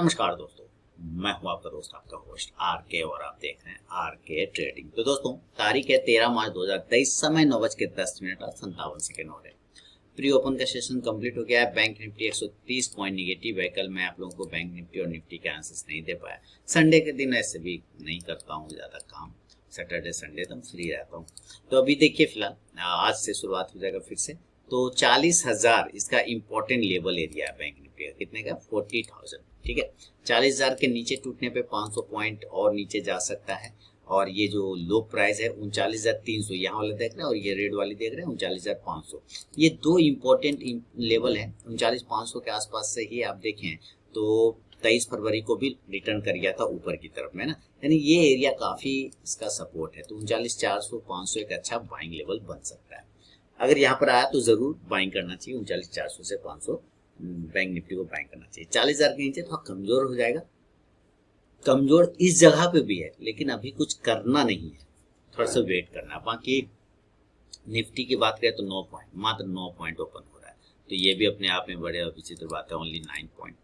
नमस्कार दोस्तों, मैं हूं आपका दोस्त आपका होस्ट आर के और आप देख रहे हैं आर के ट्रेडिंग। तो दोस्तों, तारीख है 13 मार्च 2023, समय 9:10 और 57 सेकेंड हो रहे हैं। प्री ओपन का सेशन कंप्लीट हो गया है। बैंक निफ्टी 130 पॉइंट निगेटिव है। कल मैं आप लोगों को बैंक निफ्टी और निफ्टी के आंसर्स नहीं दे पाया। संडे के दिन ऐसे भी नहीं करता हूँ ज़्यादा काम, सैटरडे संडे तो फ्री रहता हूँ। तो अभी देखिए, फिलहाल आज से शुरुआत हो जाएगा फिर से। तो 40,000 इसका इंपॉर्टेंट लेवल एरिया है बैंक निफ्टी का। कितने का? 40,000। ठीक है, 40,000 के नीचे टूटने पे 500 पॉइंट और नीचे जा सकता है। और ये जो लो प्राइस है 39,300, यहाँ वाला देख रहे हैं और ये रेड वाली देख रहे हैं 39,500। ये दो इम्पोर्टेंट लेवल है। 39,500 के आसपास से ही आप देखें तो 23 फरवरी को भी रिटर्न कर गया था ऊपर की तरफ में ना, यानी ये एरिया काफी इसका सपोर्ट है। तो 39,400 500 एक अच्छा बाइंग लेवल बन सकता है। अगर यहाँ पर आया तो जरूर बाइंग करना चाहिए। 39,400 से 500 बैंक निफ्टी को बाइंग करना चाहिए। 40,000 के नीचे थोड़ा कमजोर हो जाएगा। कमजोर इस जगह पे भी है, लेकिन अभी कुछ करना नहीं है, थोड़ा सा वेट करना। बाकी निफ्टी की बात करें तो 9 पॉइंट, मात्र 9 पॉइंट ओपन हो रहा है। तो ये भी अपने आप में बड़े विचित्र बात है, ओनली 9 पॉइंट।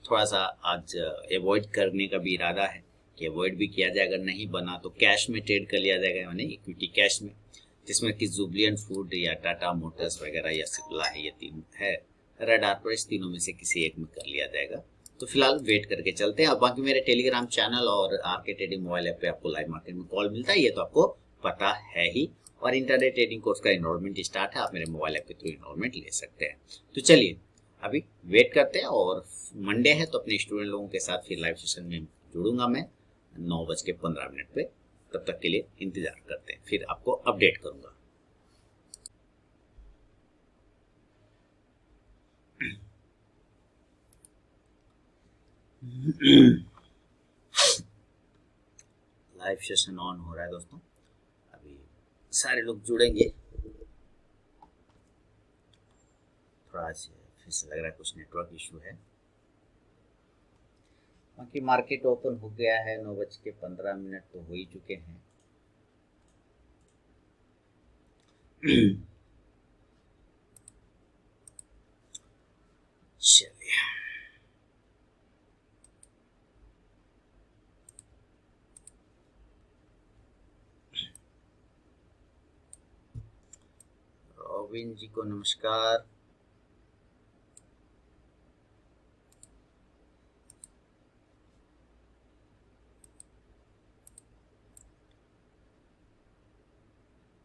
थोड़ा सा आज अवॉइड करने का भी इरादा है कि अवॉइड भी किया जाए। अगर नहीं बना तो कैश में ट्रेड कर लिया जाएगा, यानी इक्विटी कैश में, जिसमें कि जुबलियंट फूड या टाटा मोटर्स वगैरह या सिप्ला है, ये तीन है रडार पर। इस तीनों में से किसी एक में कर लिया जाएगा। तो फिलहाल वेट करके चलते हैं। अब बाकी मेरे टेलीग्राम चैनल और आर के ट्रेडिंग मोबाइल ऐप पे आपको लाइव मार्केट में कॉल मिलता है, ये तो आपको पता है ही। और इंटरडे ट्रेडिंग कोर्स का इनरोलमेंट स्टार्ट है, आप मेरे मोबाइल ऐप के थ्रू इनरोलमेंट ले सकते हैं। तो चलिए अभी वेट करते हैं, और मंडे है तो अपने स्टूडेंट लोगों के साथ फिर लाइव सेशन में जुड़ूंगा मैं 9:15 पे। तब तक के लिए इंतजार करते हैं, फिर आपको अपडेट करूंगा। लाइव सेशन ऑन हो रहा है दोस्तों, अभी सारे लोग जुड़ेंगे। थोड़ा फिर से लग रहा है कुछ नेटवर्क इशू है। बाकी मार्केट ओपन हो गया है, 9:15 तो हो ही चुके हैं। चलिए, रोबिन जी को नमस्कार।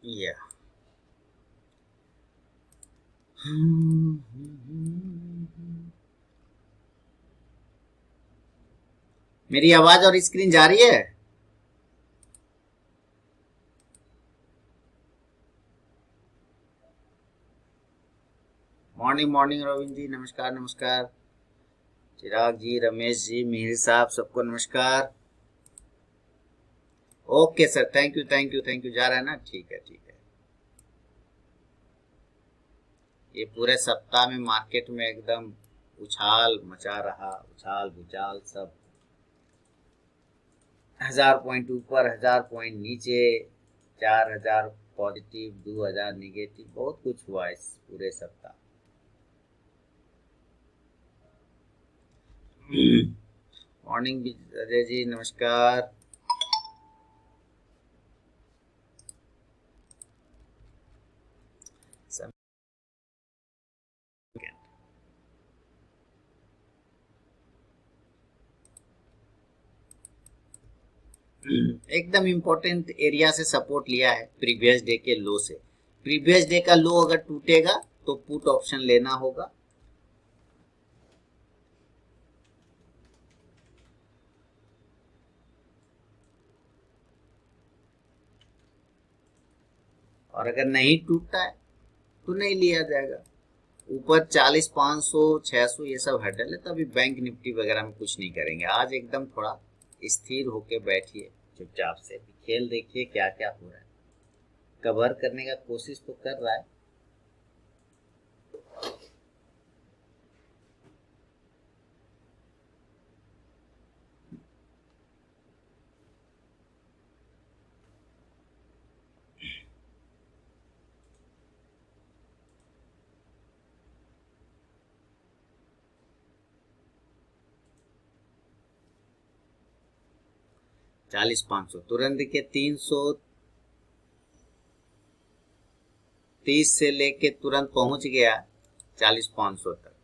या मेरी आवाज और स्क्रीन जा रही है? मॉर्निंग मॉर्निंग रोबिन जी, नमस्कार नमस्कार। चिराग जी, रमेश जी, मिहिर साहब, सबको नमस्कार। Okay sir, thank you thank you thank you. जा रहा है ना? ठीक है ठीक है। ये पूरे सप्ताह में मार्केट में एकदम उछाल मचा रहा, उछाल भूचाल सब। 1,000 पॉइंट ऊपर, 1,000 पॉइंट नीचे, 4,000 पॉजिटिव, 2,000 निगेटिव, बहुत कुछ हुआ इस पूरे सप्ताह। मॉर्निंग अजय जी, नमस्कार। एकदम इंपॉर्टेंट एरिया से सपोर्ट लिया है, प्रीवियस डे के लो से। प्रीवियस डे का लो अगर टूटेगा तो पुट ऑप्शन लेना होगा। और अगर नहीं टूटता है तो नहीं लिया जाएगा। ऊपर 40,500 600 ये सब हर्डल है, तो अभी बैंक निफ्टी वगैरह में कुछ नहीं करेंगे। आज एकदम थोड़ा स्थिर होके बैठिए, चुपचाप से खेल देखिए क्या क्या हो रहा है। कवर करने का कोशिश तो कर रहा है। 40,500 तुरंत देखिए 330 से लेके तुरंत पहुंच गया 40,500 तक।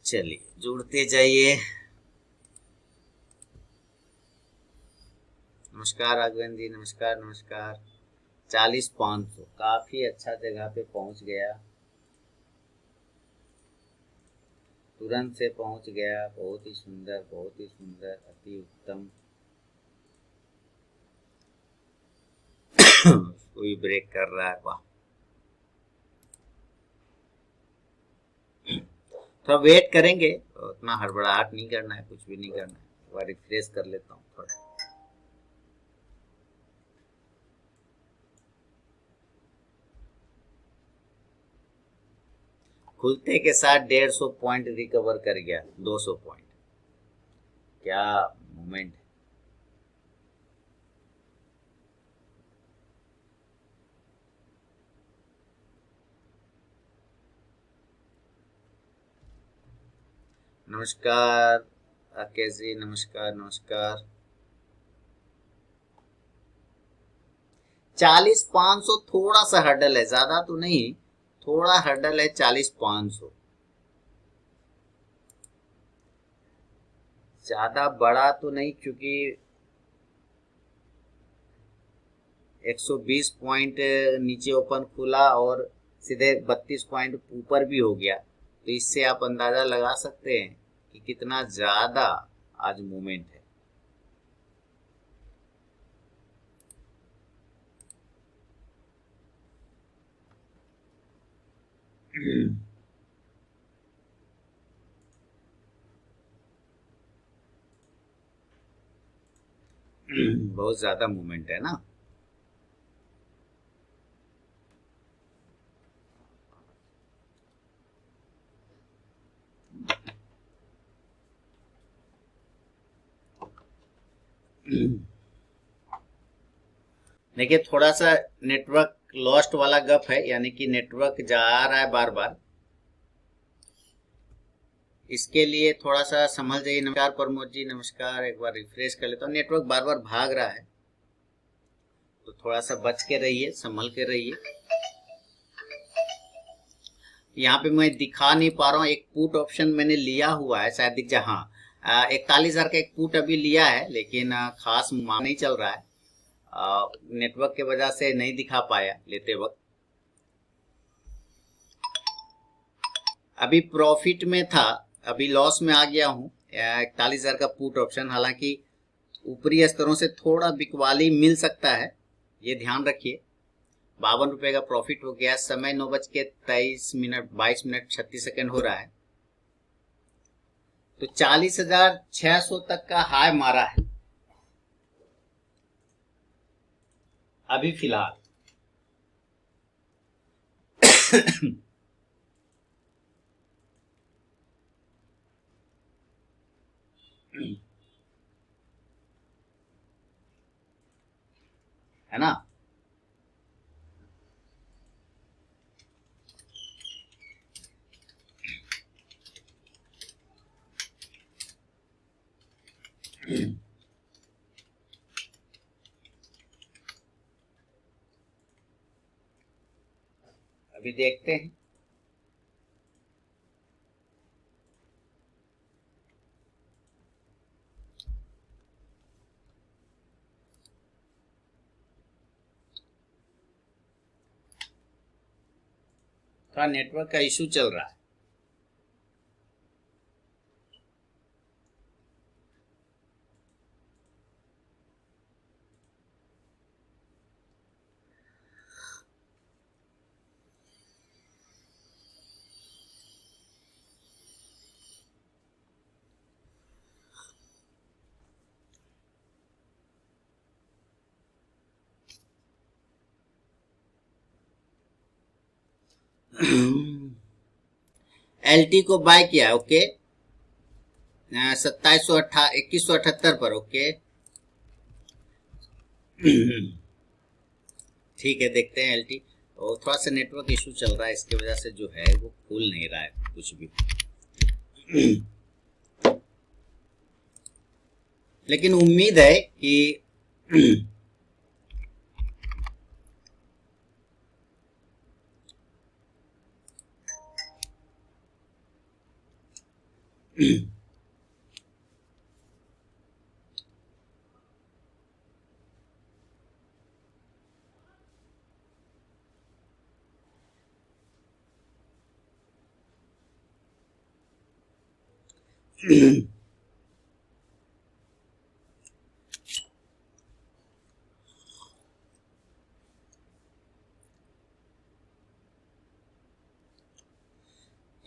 चलिए जुड़ते जाइए। नमस्कार राघवेंद्र जी, नमस्कार नमस्कार। 40,500 काफी अच्छा जगह पे पहुंच गया, तुरंत से पहुंच गया। बहुत ही सुंदर, बहुत ही सुंदर, अति उत्तम। कोई ब्रेक कर रहा है, वाह। थोड़ा वेट करेंगे, उतना हड़बड़ाहट नहीं करना है, कुछ भी नहीं करना है। एक बार रिफ्रेश कर लेता हूँ थोड़ा। खुलते के साथ 150 पॉइंट रिकवर कर गया, 200 पॉइंट। क्या मोमेंट है। नमस्कार राकेश जी, नमस्कार नमस्कार। 40,500 थोड़ा सा हर्डल है, ज्यादा तो नहीं, थोड़ा हर्डल है 40,500। ज्यादा बड़ा तो नहीं, क्योंकि 120 पॉइंट नीचे ओपन खुला और सीधे 32 पॉइंट ऊपर भी हो गया, तो इससे आप अंदाजा लगा सकते हैं कि कितना ज्यादा आज मूवमेंट है। बहुत ज्यादा मूवमेंट है ना। देखिए थोड़ा सा नेटवर्क लॉस्ट वाला गप है, यानी कि नेटवर्क जा रहा है बार बार, इसके लिए थोड़ा सा संभल जाइए। नमस्कार प्रमोद जी, नमस्कार। एक बार रिफ्रेश कर लेता हूँ, नेटवर्क बार बार भाग रहा है, तो थोड़ा सा बच के रहिए, संभल के रहिए। यहाँ पे मैं दिखा नहीं पा रहा हूँ, एक पुट ऑप्शन मैंने लिया हुआ है, शायद दिख जाए। हाँ, 41,000 का एक पुट अभी लिया है, लेकिन खास मांग नहीं चल रहा है, नेटवर्क के वजह से नहीं दिखा पाया लेते वक्त। अभी प्रॉफिट में था, अभी लॉस में आ गया हूँ। 41,000 का पुट ऑप्शन, हालांकि ऊपरी स्तरों से थोड़ा बिकवाली मिल सकता है, ये ध्यान रखिए। 52 रुपए का प्रॉफिट हो गया। समय 9:23 22 मिनट 36 सेकंड हो रहा है। तो 40,600 तक का हाई मारा है अभी फिलहाल। है ना। अभी देखते हैं। थोड़ा नेटवर्क का इशू चल रहा है। एलटी को बाय किया, ओके। 2178 पर, ओके। ठीक है, देखते हैं एलटी। और थोड़ा सा नेटवर्क इशू चल रहा है, इसकी वजह से जो है वो खुल नहीं रहा है कुछ भी। लेकिन उम्मीद है कि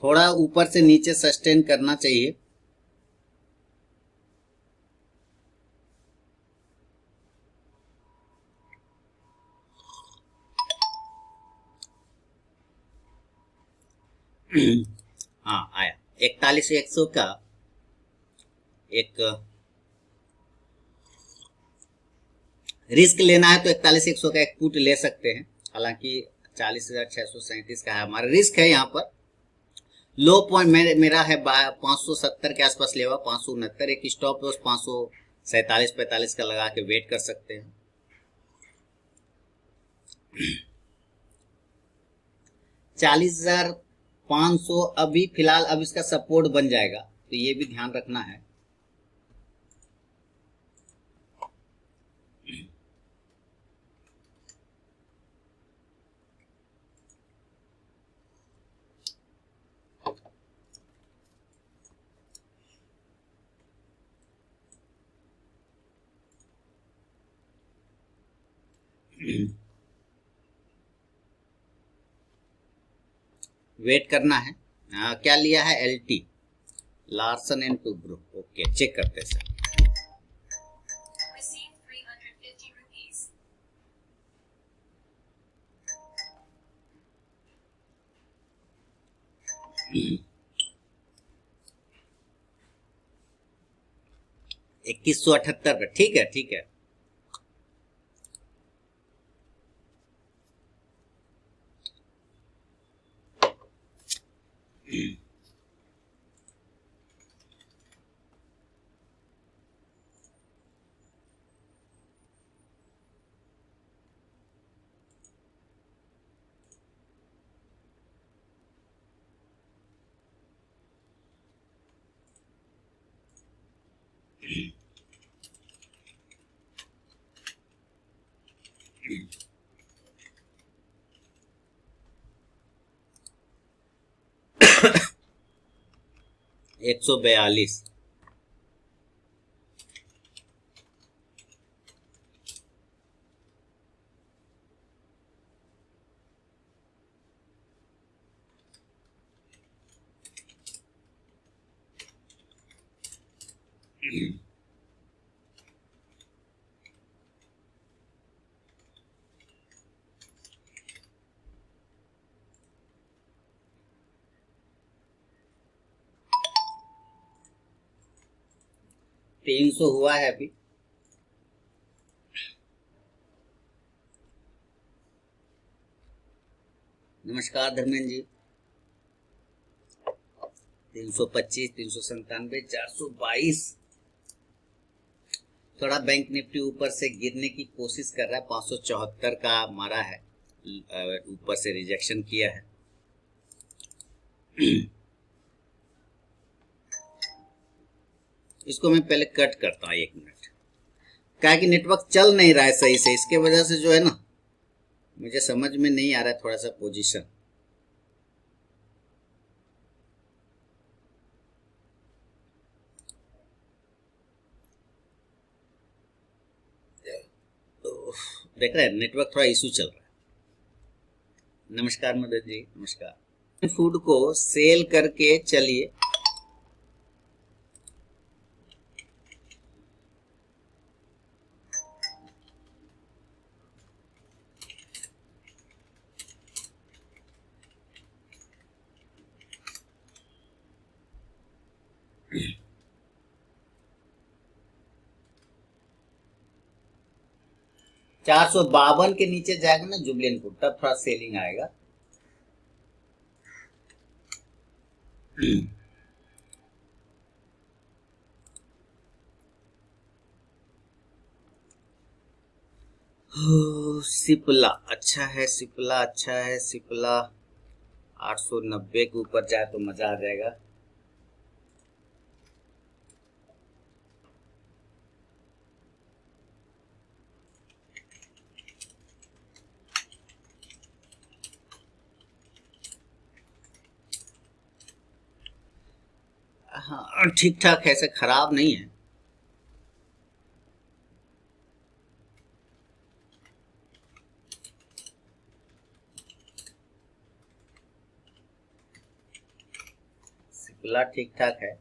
थोड़ा ऊपर से नीचे सस्टेन करना चाहिए। हाँ आया 41,100 का एक रिस्क लेना है तो 41,100 का एक पुट ले सकते हैं। हालांकि 40,637 का है हमारा रिस्क है। यहाँ पर लो पॉइंट मेरा है 570 के आसपास लेवा 569, एक स्टॉप लॉस 547-45 का लगा के वेट कर सकते हैं। 40,500 अभी फिलहाल अब इसका सपोर्ट बन जाएगा, तो ये भी ध्यान रखना है। वेट करना है। क्या लिया है? LT Larsen and Toubro. Okay check करते हैं सर। Received 350 rupees. $21.78 पे ठीक है ठीक है। $142। $300 हुआ है अभी। नमस्कार धर्मेंद्र जी। 325, 397, 422। थोड़ा बैंक निफ्टी ऊपर से गिरने की कोशिश कर रहा है। 574 का मारा है, ऊपर से रिजेक्शन किया है। इसको मैं पहले कट करता हूँ 1 मिनट, क्या कि नेटवर्क चल नहीं रहा है सही से, इसके वजह से जो है ना मुझे समझ में नहीं आ रहा है थोड़ा सा पोजीशन। देख रहे हैं नेटवर्क थोड़ा इशू चल रहा है। नमस्कार मदन जी नमस्कार। फूड को सेल करके चलिए। $452 के नीचे जाएगा ना जुबलिन फूड, तब थोड़ा सेलिंग आएगा। सिप्ला अच्छा है, सिप्ला अच्छा है, सिप्ला 890 के ऊपर जाए तो मजा आ जाएगा। हाँ ठीक ठाक है, ऐसे खराब नहीं है। सिप्ला ठीक ठाक है।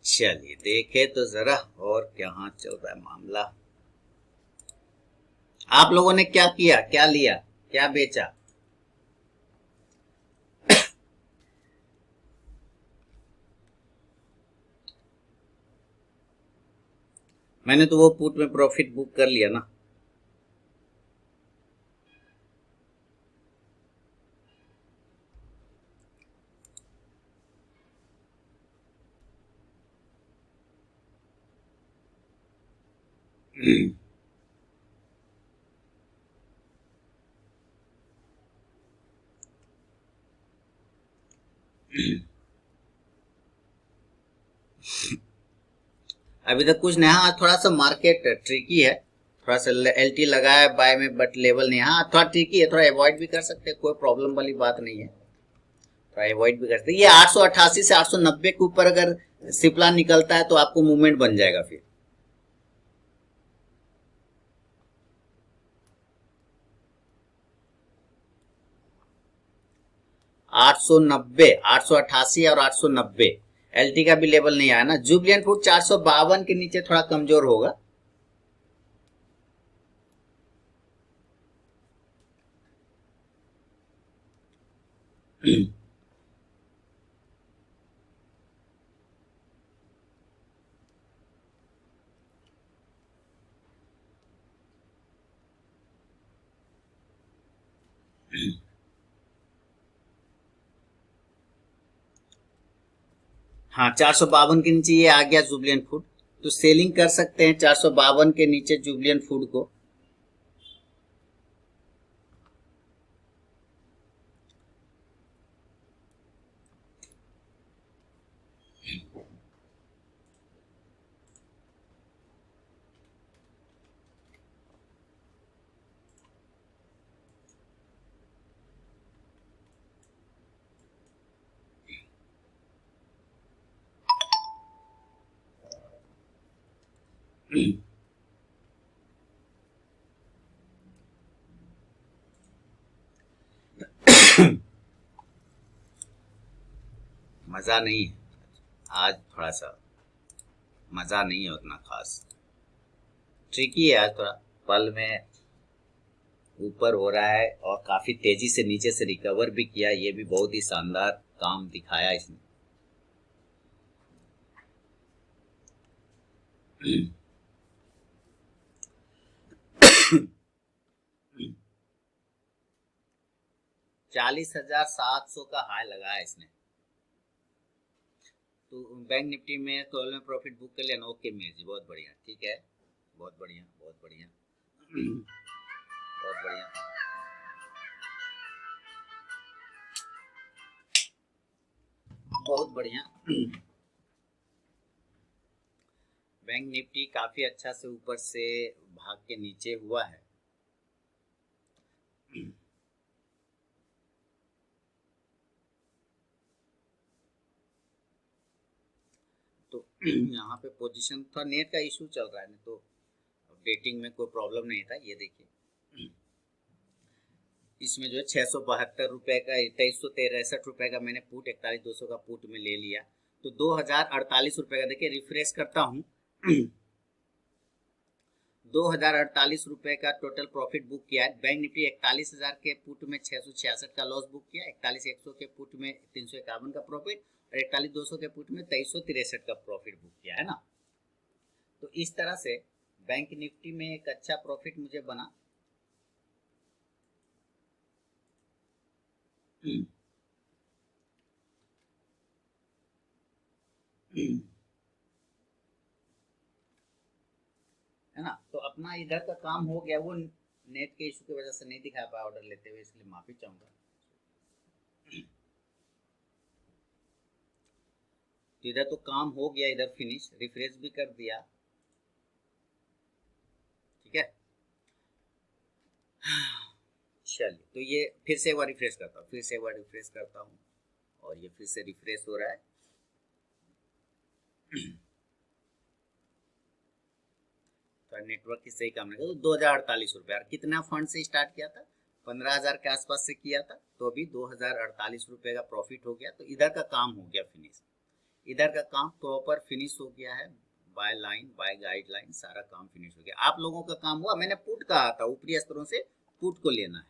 चलिए देखे तो जरा और क्या चल रहा है मामला। आप लोगों ने क्या किया, क्या लिया, क्या बेचा? मैंने तो वो पुट में प्रॉफिट बुक कर लिया ना। अभी तक कुछ नहीं। हाँ थोड़ा सा मार्केट ट्रिकी है, थोड़ा सा एलटी लगा है बाय में, बट लेवल नहीं। हाँ थोड़ा ट्रिकी है, थोड़ा अवॉइड भी कर सकते हैं, कोई प्रॉब्लम वाली बात नहीं है, थोड़ा अवॉइड भी कर सकते हैं। ये 888 से 890 के ऊपर अगर सिप्ला निकलता है तो आपको मूवमेंट बन जाएगा फिर। 890, 888 और 890 एलटी का भी लेवल नहीं आया ना। जुबलियन फूड 452 के नीचे थोड़ा कमजोर होगा। हाँ 452 के नीचे ये आ गया जुबलियन फूड, तो सेलिंग कर सकते हैं 452 के नीचे जुबलियन फूड को। मजा नहीं है आज, थोड़ा सा मजा नहीं है उतना खास, ट्रिकी है आज थोड़ा। पल में ऊपर हो रहा है और काफी तेजी से नीचे से रिकवर भी किया, ये भी बहुत ही शानदार काम दिखाया इसने। 40,700 का हाई लगाया इसने। तो बैंक निफ्टी में 12 में प्रॉफिट बुक कर लिया ना। ओके मीर जी बहुत बढ़िया, ठीक है, बहुत बढ़िया, बहुत बढ़िया। बहुत बढ़िया। बहुत बढ़िया। बैंक निफ्टी काफी अच्छा से ऊपर से भाग के नीचे हुआ है। तो यहाँ पे पोजीशन था, नेट का इशू चल रहा है, नहीं तो अपडेटिंग में कोई प्रॉब्लम नहीं था। ये देखिए इसमें जो है 672 रुपए का, 2363 का मैंने पुट 41,200 का पुट में ले लिया, तो 2048 रुपए का। देखिए रिफ्रेश करता हूँ। 2048 रुपए का टोटल प्रॉफिट बुक किया है। बैंक निफ्टी 41,000 के पुट में 666 का लॉस बुक किया, 41,100 के पुट में 351 का प्रॉफिट, और 41,200 के पुट में 2363 का प्रॉफिट बुक किया है ना। तो इस तरह से बैंक निफ्टी में एक अच्छा प्रॉफिट मुझे बना। है ना। तो अपना इधर का काम हो गया, वो नेट के इशू की वजह से नहीं दिखा पाया ऑर्डर लेते हुए, इसलिए माफी चाहूंगा। तो इधर तो काम हो गया, इधर फिनिश, रिफ्रेश भी कर दिया, ठीक है। चलिए, तो ये फिर से एक बार रिफ्रेश करता हूँ, फिर से एक बार रिफ्रेश करता हूँ, और ये फिर से रिफ्रेश हो रहा है। तो नेटवर्क की सही काम नहीं, तो 2048 रुपये, और कितना फंड से स्टार्ट किया था, 15,000 के आसपास से किया था, तो अभी 2048 रुपये का प्रॉफिट हो गया। तो इधर का काम हो गया फिनिश, इधर का काम प्रॉपर फिनिश हो गया है, बाय लाइन बाय गाइडलाइन सारा काम फिनिश हो गया। आप लोगों का काम हुआ, मैंने पुट कहा था ऊपरी स्तरों से पुट को लेना है।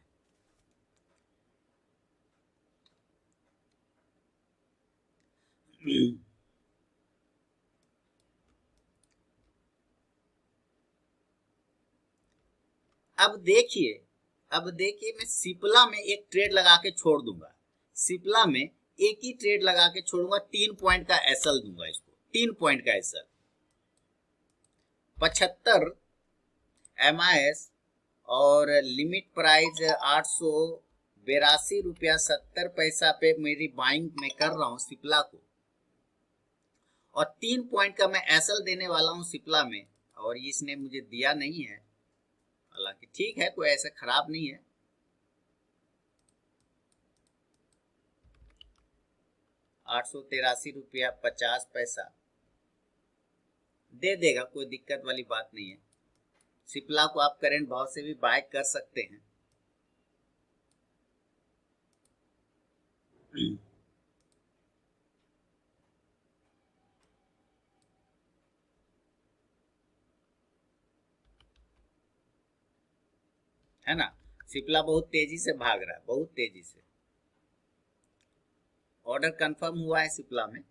अब देखिए मैं सिप्ला में एक ट्रेड लगा के छोड़ दूंगा, सिप्ला में एक ही ट्रेड लगा के छोड़ूंगा, 3 पॉइंट का एसएल दूंगा इसको, 3 पॉइंट का एसएल, 75 एमआईएस, और लिमिट प्राइस 882.70 रुपया पे मेरी बाइंग में कर रहा हूं सिप्ला को, और 3 पॉइंट का मैं एसएल देने वाला हूं सिप्ला में, और इसने मुझे दिया नहीं है, हालांकि ठीक है, कोई ऐसा खराब नहीं है। 883.50 रुपया दे देगा, कोई दिक्कत वाली बात नहीं है। सिप्ला को आप करंट भाव से भी बाय कर सकते हैं। है ना, सिप्ला बहुत तेजी से भाग रहा है, बहुत तेजी से। ऑर्डर कंफर्म हुआ है सिप्ला में,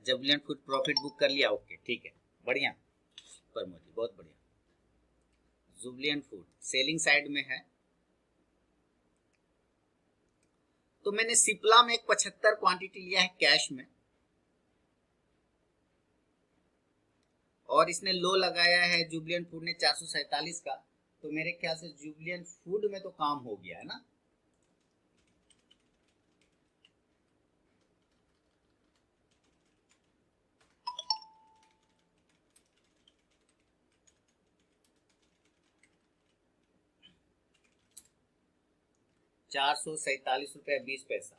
जुबिलेंट फूड प्रॉफिट बुक कर लिया, ओके ठीक है, बढ़िया प्रमोद जी, बहुत बढ़िया। जुबिलेंट फूड सेलिंग साइड में है, तो मैंने सिप्ला में एक 75 क्वांटिटी लिया है कैश में, और इसने लो लगाया है जुबिलेंट फूड ने 447 का, तो मेरे ख्याल से जुबिलेंट फूड में तो काम हो गया है ना। ₹447.20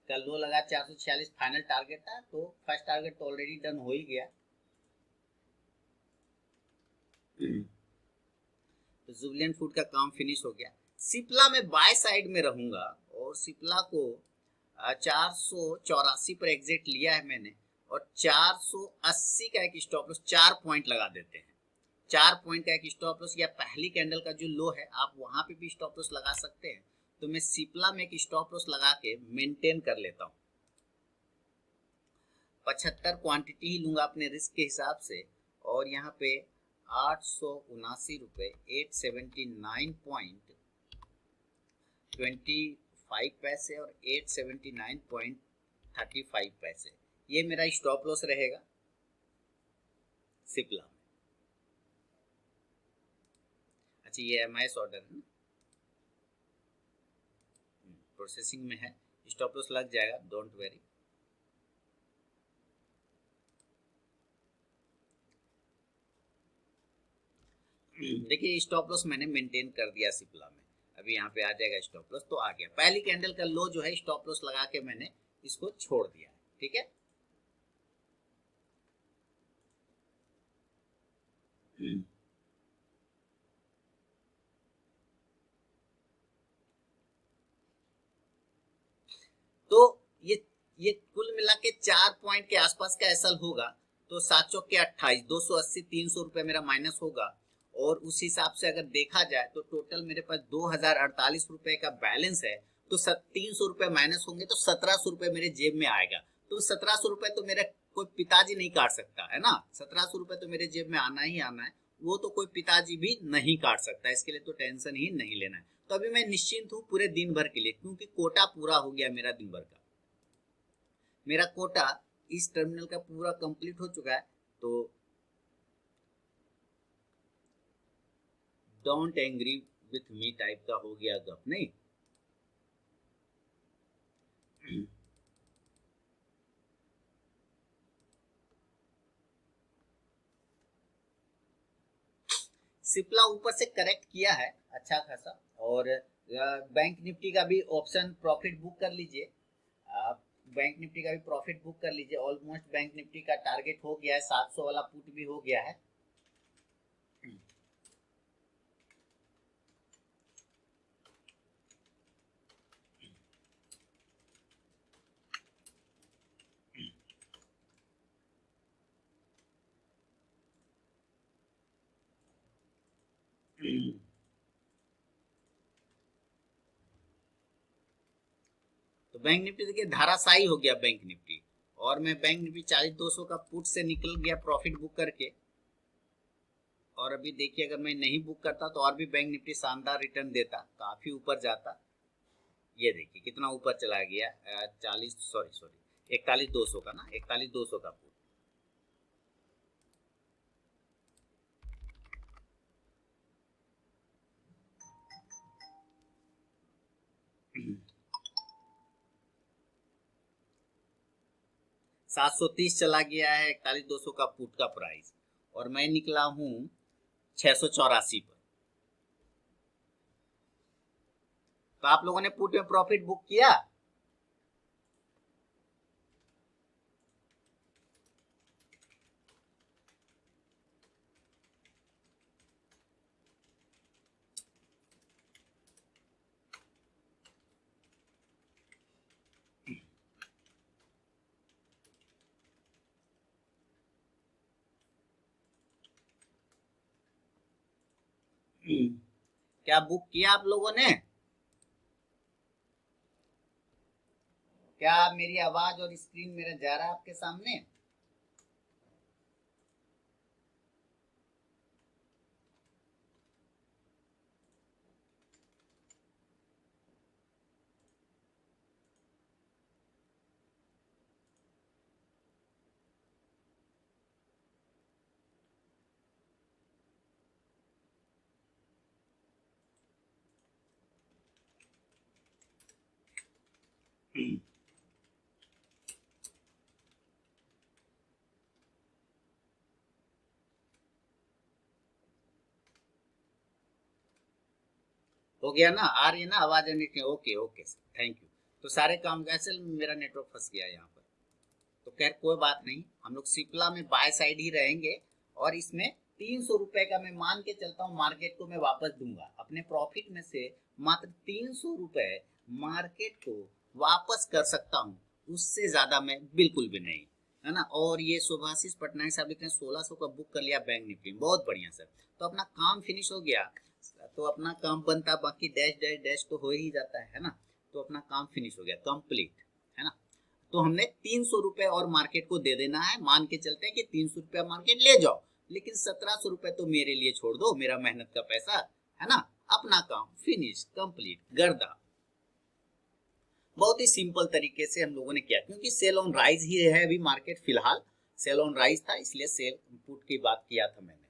का लो लगा, 446 फाइनल टारगेट था, तो फर्स्ट टारगेट तो ऑलरेडी डन हो ही गया। तो जुबिलेंट फूड का काम फिनिश हो गया। सिप्ला में बाय साइड में रहूंगा, और सिप्ला को 484 पर एग्जिट लिया है मैंने, और 480 का एक स्टॉप लॉस, 4 पॉइंट लगा देते हैं, 4 पॉइंट का एक स्टॉप लॉस, या पहली कैंडल का जो लो है आप वहां पे भी स्टॉप लॉस लगा सकते हैं। तो मैं सिप्ला में एक स्टॉप लॉस लगा के मेंटेन कर लेता हूं, 75 क्वांटिटी ही लूंगा अपने रिस्क के हिसाब से, और यहाँ पे 879 रुपये 879.25 और 879.35, ये मेरा स्टॉप लॉस रहेगा सिप्ला में। अच्छा, ये एमआईएस ऑर्डर है ना, प्रोसेसिंग में है, स्टॉप लॉस लग जाएगा, डोंट वेरी। देखिए स्टॉप लॉस मैंने मेंटेन कर दिया सिप्ला में, अभी यहाँ पे आ जाएगा स्टॉप लॉस, तो आ गया। पहली कैंडल का लो जो है स्टॉप लॉस लगा के मैंने इसको छोड़ दिया, ठीक है। तो ये कुल मिला के 4 पॉइंट के आसपास का एसएल होगा, तो 7 चौक के 28, 280, 300 रुपए मेरा माइनस होगा, और उस हिसाब से अगर देखा जाए तो टोटल मेरे पास 2048 रुपए का बैलेंस है, तो 300 रुपए माइनस होंगे तो 1700 रुपए मेरे जेब में आएगा। तो 1700 रुपए तो मेरा कोई पिताजी नहीं काट सकता है ना, 1700 रुपए तो मेरे जेब में आना ही आना है, वो तो कोई पिताजी भी नहीं काट सकता, इसके लिए तो टेंशन ही नहीं लेना है। तो अभी मैं निश्चिंत हूँ पूरे दिन भर के लिए, क्योंकि कोटा पूरा हो गया मेरा दिन भर का। मेरा कोटा इस टर्मिनल का पूरा कंप्लीट हो चुका है, तो don't angry with me type का हो गया गप नहीं। सिप्ला ऊपर से करेक्ट किया है अच्छा खासा, और बैंक निफ्टी का भी ऑप्शन प्रॉफिट बुक कर लीजिए आप, बैंक निफ्टी का भी प्रॉफिट बुक कर लीजिए। ऑलमोस्ट बैंक निफ्टी का टारगेट हो गया है, 700 वाला पुट भी हो गया है। तो बैंक निफ्टी देखिए धाराशायी हो गया बैंक निफ्टी, और मैं बैंक निफ्टी 40,200 का पुट से निकल गया प्रॉफिट बुक करके, और अभी देखिए अगर मैं नहीं बुक करता तो और भी बैंक निफ्टी शानदार रिटर्न देता, काफी ऊपर जाता। ये देखिए कितना ऊपर चला गया, 41,200 का ना, 41,200 का पुट। $730 चला गया है 41,200 का पुट का प्राइस, और मैं निकला हूं 684 पर। तो आप लोगों ने पुट में प्रॉफिट बुक किया? क्या बुक किया आप लोगों ने? क्या मेरी आवाज और स्क्रीन मेरा जा रहा है आपके सामने? हो गया ना, आ रही है ना आवाज? Okay okay sir, thank you. तो सारे काम कैसे, मेरा नेटवर्क फंस गया यहाँ पर, तो खैर कोई बात नहीं, हम लोग सिप्ला में बाय साइड ही रहेंगे, और इसमें 300 रुपए का मैं मान के चलता हूँ मार्केट को मैं वापस दूंगा अपने प्रॉफिट में से, मात्र 300 रुपए मार्केट को वापस कर सकता हूँ, उससे ज्यादा मैं बिल्कुल भी नहीं, है ना। और ये सुभाषिस पटनायक साहब लिखते हैं 1600 का बुक कर लिया बैंक निफ्टी, बहुत बढ़िया सर। तो अपना काम फिनिश हो गया, तो अपना काम बनता, बाकी डैश डैश डैश तो हो ही जाता है ना। तो अपना काम फिनिश हो गया, कंप्लीट, है ना। तो हमने 300 रुपए और मार्केट को दे देना है, मान के चलते हैं कि 300 रुपया मार्केट ले जाओ, लेकिन 1700 रुपए तो मेरे लिए छोड़ दो, मेरा मेहनत का पैसा, है ना। अपना काम फिनिश कंप्लीट गर्दा। बहुत ही सिंपल तरीके से हम लोगों ने किया, क्योंकि सेल ऑन राइज ही है अभी मार्केट, फिलहाल सेल ऑन राइज था, इसलिए सेल पुट की बात किया था मैंने।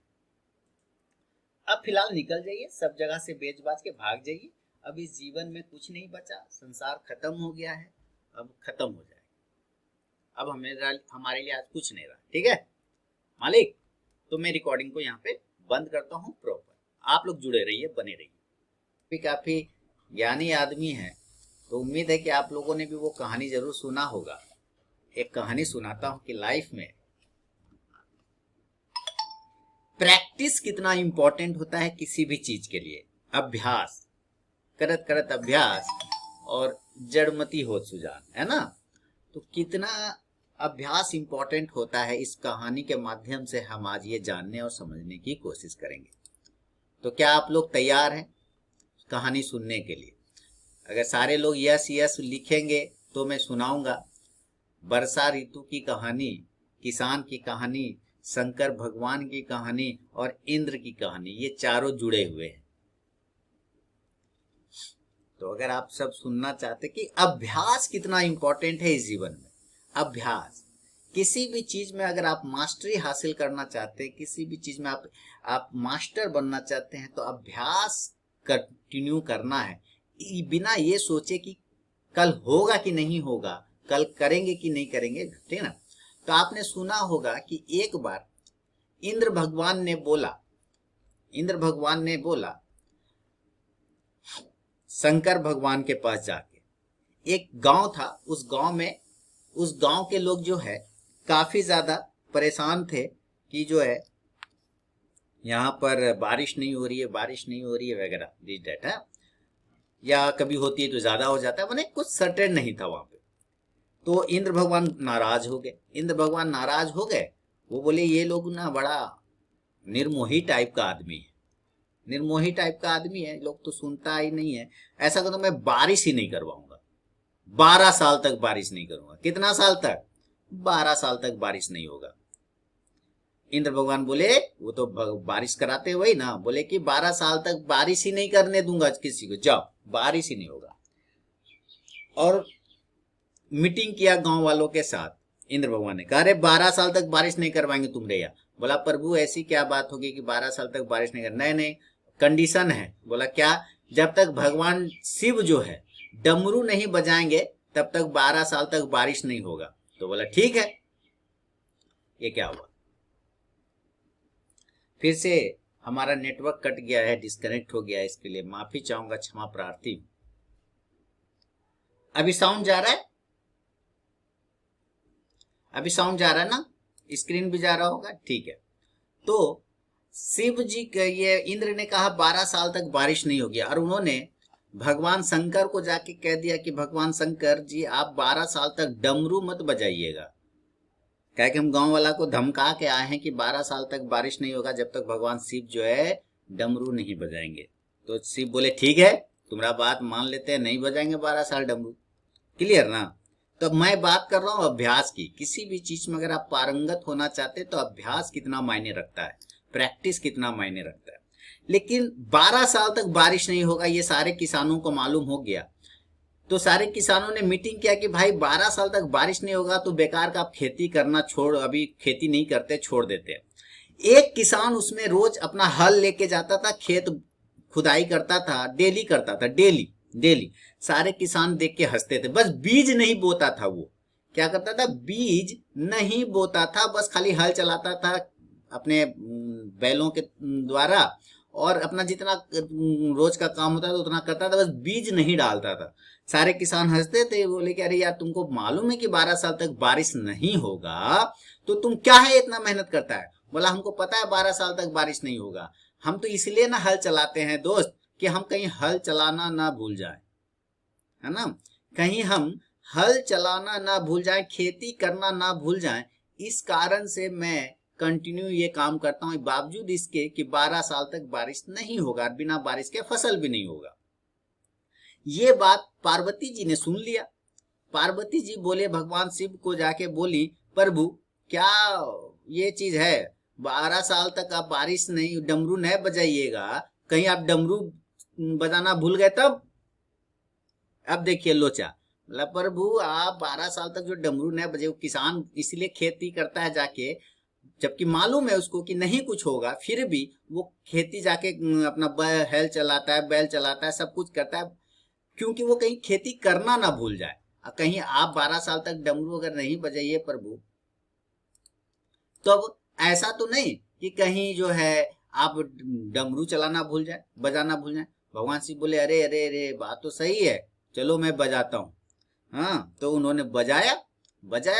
अब फिलहाल निकल जाइए, सब जगह से बेच बाच के भाग जाइए। अब इस जीवन में कुछ नहीं बचा, संसार खत्म हो गया है, अब खत्म हो जाएगा। अब हमारे लिए आज कुछ नहीं रहा, ठीक है मालिक। तो मैं रिकॉर्डिंग को यहाँ पे बंद करता हूँ प्रॉपर, आप लोग जुड़े रहिए, बने रहिए। काफी ज्ञानी आदमी है, तो उम्मीद है कि आप लोगों ने भी वो कहानी जरूर सुना होगा। एक कहानी सुनाता हूँ कि लाइफ में प्रैक्टिस कितना इंपॉर्टेंट होता है किसी भी चीज के लिए। अभ्यास करत करत अभ्यास और जड़मती हो सुजान, है ना। तो कितना अभ्यास इंपॉर्टेंट होता है, इस कहानी के माध्यम से हम आज ये जानने और समझने की कोशिश करेंगे। तो क्या आप लोग तैयार हैं कहानी सुनने के लिए? अगर सारे लोग यस यस लिखेंगे तो मैं सुनाऊंगा। वर्षा ऋतु की कहानी, किसान की कहानी, शंकर भगवान की कहानी और इंद्र की कहानी, ये चारों जुड़े हुए हैं। तो अगर आप सब सुनना चाहते कि अभ्यास कितना इंपॉर्टेंट है इस जीवन में, अभ्यास। किसी भी चीज में अगर आप मास्टरी हासिल करना चाहते हैं, किसी भी चीज में आप मास्टर बनना चाहते हैं, तो अभ्यास कंटिन्यू करना है, बिना ये सोचे कि कल होगा कि नहीं होगा, कल करेंगे कि नहीं करेंगे, ठीक है ना। तो आपने सुना होगा कि एक बार इंद्र भगवान ने बोला शंकर भगवान के पास जाके, एक गांव था, उस गांव के लोग जो है काफी ज्यादा परेशान थे कि जो है यहाँ पर बारिश नहीं हो रही है वगैरह दिस डेट है, या कभी होती है तो ज्यादा हो जाता है, मैंने कुछ सर्टेन नहीं था वहां पे। तो इंद्र भगवान नाराज हो गए। वो बोले ये लोग ना बड़ा निर्मोही टाइप का आदमी है, लोग तो सुनता ही नहीं है, ऐसा करो मैं बारिश ही नहीं करवाऊंगा, 12 साल तक बारिश नहीं करूंगा। कितना साल तक? 12 साल तक बारिश नहीं होगा। इंद्र भगवान बोले वो तो बारिश कराते वही ना, बोले कि 12 साल तक बारिश ही नहीं करने दूंगा किसी को, जाओ बारिश ही नहीं होगा। और मीटिंग किया गांव वालों के साथ। इंद्र भगवान ने कहा अरे 12 साल तक बारिश नहीं करवाएंगे तुम रे। बोला प्रभु ऐसी क्या बात होगी कि 12 साल तक बारिश नहीं कर? नहीं कंडीशन है। बोला क्या? जब तक भगवान शिव जो है डमरू नहीं बजाएंगे तब तक 12 साल तक बारिश नहीं होगा। तो बोला ठीक है। ये क्या हुआ? फिर से हमारा नेटवर्क कट गया है, डिस्कनेक्ट हो गया है, इसके लिए माफी चाहूंगा, क्षमा प्रार्थी। अभी साउंड जा रहा है? अभी साउंड जा रहा है ना? स्क्रीन भी जा रहा होगा, ठीक है। तो शिव जी का ये इंद्र ने कहा 12 साल तक बारिश नहीं होगी, और उन्होंने भगवान शंकर को जाके कह दिया कि भगवान शंकर जी आप 12 साल तक डमरू मत बजाइएगा, क्या कि हम गांव वाला को धमका के आए हैं कि 12 साल तक बारिश नहीं होगा जब तक भगवान शिव जो है डमरू नहीं बजाएंगे। तो शिव बोले ठीक है तुम्हारा बात मान लेते हैं, नहीं बजाएंगे 12 साल डमरू। क्लियर ना? तो मैं बात कर रहा हूं अभ्यास की। किसी भी चीज में अगर आप पारंगत होना चाहते हैं तो अभ्यास कितना मायने रखता है, प्रैक्टिस कितना मायने रखता है। लेकिन 12 साल तक बारिश नहीं होगा ये सारे किसानों को मालूम हो गया। तो सारे किसानों ने मीटिंग किया कि भाई 12 साल तक बारिश नहीं होगा तो बेकार का आप खेती करना छोड़, अभी खेती नहीं करते, छोड़ देते हैं। एक किसान उसमें रोज अपना हल लेके जाता था, खेत खुदाई करता था, डेली करता था, डेली। सारे किसान देख के हंसते थे। बस बीज नहीं बोता था, वो क्या करता था? बीज नहीं बोता था, बस खाली हल चलाता था अपने बैलों के द्वारा, और अपना जितना रोज का काम होता था उतना करता था, बस बीज नहीं डालता था। सारे किसान हंसते थे, बोले कि अरे यार तुमको मालूम है कि 12 साल तक बारिश नहीं होगा तो तुम क्या है इतना मेहनत करता है? बोला हमको पता है 12 साल तक बारिश नहीं होगा, हम तो इसलिए ना हल चलाते हैं दोस्त कि हम कहीं हल चलाना ना भूल जाए, है ना, कहीं हम हल चलाना ना भूल जाए, खेती करना ना भूल जाए। इस कारण से मैं कंटिन्यू ये काम करता हूं, बावजूद इसके कि 12 साल तक बारिश नहीं होगा, बिना बारिश के फसल भी नहीं होगा। ये बात पार्वती जी ने सुन लिया। पार्वती जी बोले भगवान शिव को जाके बोली प्रभु क्या ये चीज है, 12 साल तक आप बारिश नहीं, डमरू नहीं बजाइएगा, कहीं आप डमरू बजाना भूल गए तब? अब देखिए लोचा, मतलब प्रभु आप 12 साल तक जो डमरू नहीं बजे, किसान इसलिए खेती करता है जाके, जबकि मालूम है उसको कि नहीं कुछ होगा, फिर भी वो खेती जाके अपना हल चलाता है, बैल चलाता है, सब कुछ करता है, क्योंकि वो कहीं खेती करना ना भूल जाए। कहीं आप 12 साल तक डमरू अगर नहीं बजाइए प्रभु, तो अब ऐसा तो नहीं कि कहीं जो है आप डमरू चलाना भूल जाए, बजाना भूल जाए। भगवान शिव बोले अरे अरे अरे बात तो सही है, चलो मैं बजाता हूँ। हाँ, तो उन्होंने बजाया,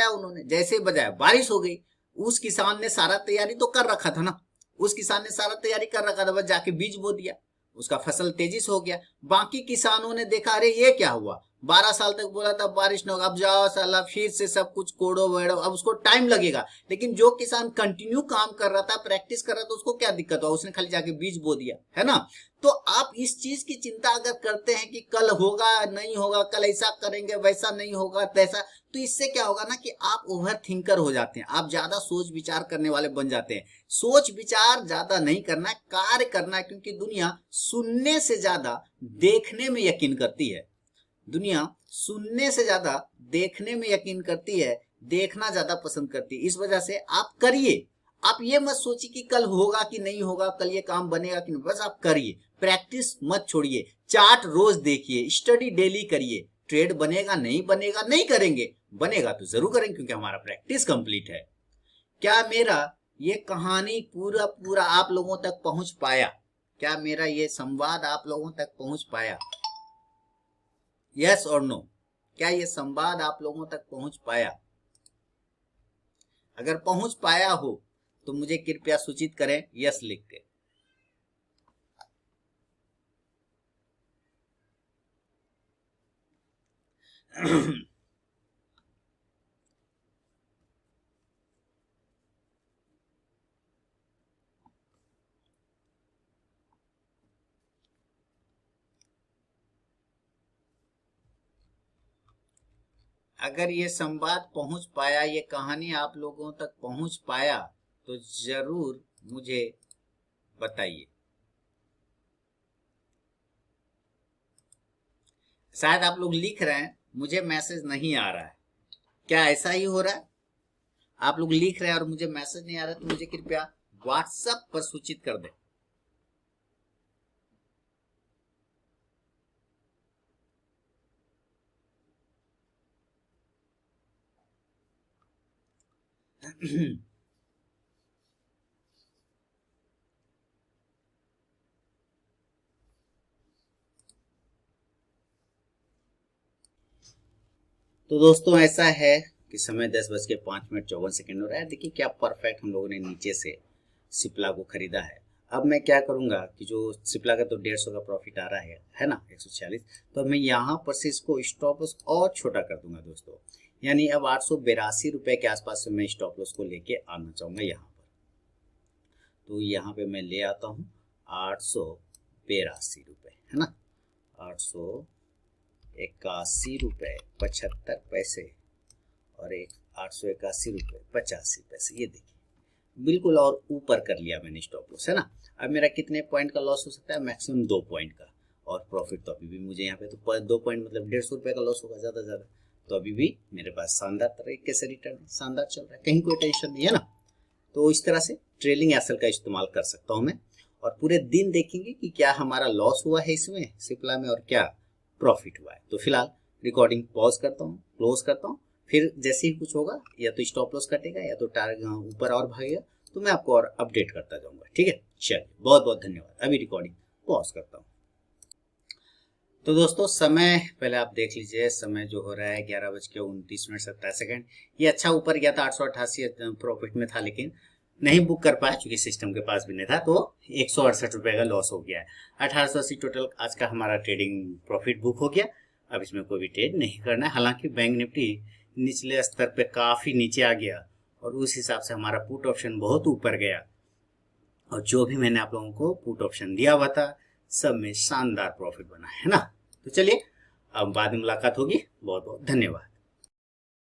उन्होंने जैसे बजाया बारिश हो गई। उस किसान ने सारा तैयारी तो कर रखा था ना, बस जाके बीज बो दिया, उसका फसल तेजी से हो गया। बाकी किसानों ने देखा अरे ये क्या हुआ, 12 साल तक बोला था बारिश न होगा, अब जाओ साला फिर से सब कुछ कोड़ो वेड़ो, अब उसको टाइम लगेगा। लेकिन जो किसान कंटिन्यू काम कर रहा था, प्रैक्टिस कर रहा था, उसको क्या दिक्कत हुआ, उसने खाली जाके बीज बो दिया, है ना। तो आप इस चीज की चिंता अगर करते हैं कि कल होगा नहीं होगा, कल ऐसा करेंगे वैसा नहीं होगा तैसा, तो इससे क्या होगा ना कि आप ओवर थिंकर हो जाते हैं, आप ज्यादा सोच विचार करने वाले बन जाते हैं। सोच विचार ज्यादा नहीं करना है, कार्य करना है, क्योंकि दुनिया सुनने से ज्यादा देखने में यकीन करती है। दुनिया सुनने से ज्यादा देखने में यकीन करती है। देखना ज्यादा पसंद करती है। इस वजह से आप करिए, आप ये मत सोचिए कि कल होगा कि नहीं होगा, कल ये काम बनेगा कि नहीं, बस आप करिए, प्रैक्टिस मत छोड़िए, चार्ट रोज देखिए, स्टडी डेली करिए। ट्रेड बनेगा नहीं बनेगा नहीं करेंगे, बनेगा तो जरूर करेंगे क्योंकि हमारा प्रैक्टिस कंप्लीट है। क्या मेरा ये कहानी पूरा पूरा आप लोगों तक पहुंच पाया? क्या मेरा ये संवाद आप लोगों तक पहुंच पाया? यस और नो? क्या ये संवाद आप लोगों तक पहुंच पाया? अगर पहुंच पाया हो तो मुझे कृपया सूचित करें यस लिख के। अगर ये संवाद पहुंच पाया, ये कहानी आप लोगों तक पहुंच पाया तो जरूर मुझे बताइए। शायद आप लोग लिख रहे हैं, मुझे मैसेज नहीं आ रहा है। क्या ऐसा ही हो रहा है? आप लोग लिख रहे हैं और मुझे मैसेज नहीं आ रहा है, तो मुझे कृपया व्हाट्सएप पर सूचित कर दें। तो दोस्तों ऐसा है कि समय 10:05:54 हो रहा है। देखिए क्या परफेक्ट हम लोगों ने नीचे से सिप्ला को खरीदा है। अब मैं क्या करूंगा कि जो सिप्ला का तो 150 का प्रॉफिट आ रहा है ना 146, तो मैं यहाँ पर से इसको स्टॉप लॉस और छोटा कर दूंगा दोस्तों। यानी अब 882 रुपए के आसपास से मैं स्टॉप लॉस को लेके आना चाहूंगा यहाँ पर। तो यहाँ पे मैं ले आता हूँ 882 रुपए, है ना, 881 रुपए 75 पैसे और 881 रुपए 85 पैसे। ये देखिए बिल्कुल और ऊपर कर लिया मैंने स्टॉप लॉस, है ना। अब मेरा कितने पॉइंट का लॉस हो सकता है? मैक्सिमम 2 पॉइंट का। और प्रॉफिट तो अभी भी मुझे यहाँ पे तो 2 पॉइंट मतलब 150 रुपए का लॉस होगा ज़्यादा से ज़्यादा। तो अभी भी मेरे पास शानदार तरीके से रिटर्न है, शानदार चल रहा है, कहीं कोई टेंशन नहीं है ना। तो इस तरह से ट्रेलिंग एसएल का इस्तेमाल कर सकता हूँ मैं। और पूरे दिन देखेंगे कि क्या हमारा लॉस हुआ है इसमें सिप्ला में और क्या प्रॉफिट हुआ है। तो फिलहाल रिकॉर्डिंग पॉज करता हूँ, क्लोज करता हूँ। फिर जैसे ही कुछ होगा या तो स्टॉप लॉस कटेगा या तो टारगेट ऊपर और भागेगा, तो मैं आपको और अपडेट करता जाऊंगा। ठीक है, चलिए बहुत बहुत धन्यवाद। अभी रिकॉर्डिंग पॉज करता हूँ। तो दोस्तों समय पहले आप देख लीजिए, समय जो हो रहा है 11:29:27। ये अच्छा ऊपर गया था, 888 प्रॉफिट में था, लेकिन नहीं बुक कर पाया क्योंकि सिस्टम के पास भी नहीं था। तो 168 रुपए का लॉस हो गया है। 1880 टोटल आज का हमारा ट्रेडिंग प्रॉफिट बुक हो गया। अब इसमें कोई भी ट्रेड नहीं करना है। हालांकि बैंक निफ्टी निचले स्तर पे काफी नीचे आ गया और उस हिसाब से हमारा पुट ऑप्शन बहुत ऊपर गया, और जो भी मैंने आप लोगों को पुट ऑप्शन दिया हुआ था सब में शानदार प्रॉफिट बना है ना। तो चलिए अब बाद में मुलाकात होगी। बहुत बहुत धन्यवाद।